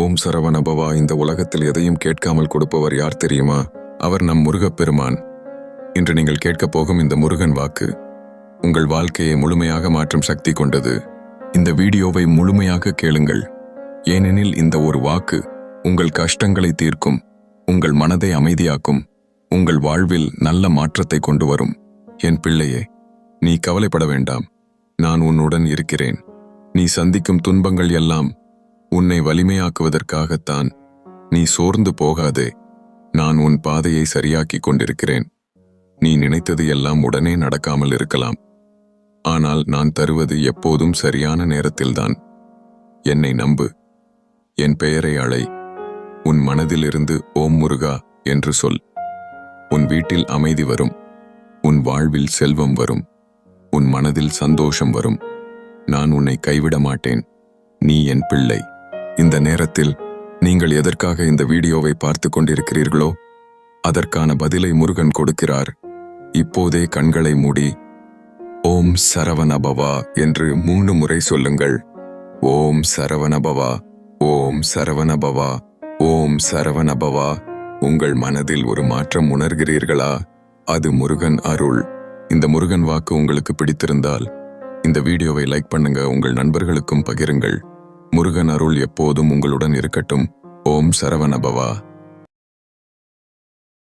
ஓம் சரவணபவா. இந்த உலகத்தில் எதையும் கேட்காமல் கொடுப்பவர் யார் தெரியுமா? அவர் நம் முருகப்பெருமான். இன்று நீங்கள் கேட்கப் போகும் இந்த முருகன் வாக்கு உங்கள் வாழ்க்கையை முழுமையாக மாற்றும் சக்தி கொண்டது. இந்த வீடியோவை முழுமையாக கேளுங்கள். ஏனெனில் இந்த ஒரு வாக்கு உங்கள் கஷ்டங்களை தீர்க்கும், உங்கள் மனதை அமைதியாக்கும், உங்கள் வாழ்வில் நல்ல மாற்றத்தை கொண்டு வரும். என் பிள்ளையே, நீ கவலைப்பட வேண்டாம். நான் உன்னுடன் இருக்கிறேன். நீ சந்திக்கும் துன்பங்கள் எல்லாம் உன்னை வலிமையாக்குவதற்காகத்தான். நீ சோர்ந்து போகாதே. நான் உன் பாதையை சரியாக்கிக் கொண்டிருக்கிறேன். நீ நினைத்தது எல்லாம் உடனே நடக்காமல் இருக்கலாம். ஆனால் நான் தருவது எப்போதும் சரியான நேரத்தில்தான். என்னை நம்பு. என் பெயரை அழை. உன் மனதிலிருந்து ஓம் முருகா என்று சொல். உன் வீட்டில் அமைதி வரும். உன் வாழ்வில் செல்வம் வரும். உன் மனதில் சந்தோஷம் வரும். நான் உன்னை கைவிட மாட்டேன். நீ என் பிள்ளை. இந்த நேரத்தில் நீங்கள் எதற்காக இந்த வீடியோவை பார்த்து கொண்டிருக்கிறீர்களோ அதற்கான பதிலை முருகன் கொடுக்கிறார். இப்போதே கண்களை மூடி ஓம் சரவணபவா என்று 3 முறை சொல்லுங்கள். ஓம் சரவணபவா, ஓம் சரவணபவா, ஓம் சரவணபவா. உங்கள் மனதில் ஒரு மாற்றம் உணர்கிறீர்களா? அது முருகன் அருள். இந்த முருகன் வாக்கு உங்களுக்கு பிடித்திருந்தால் இந்த வீடியோவை லைக் பண்ணுங்க, உங்கள் நண்பர்களுக்கும் பகிருங்கள். முருகன் அருள் எப்போதும் உங்களுடன் இருக்கட்டும். ஓம் சரவணபவா.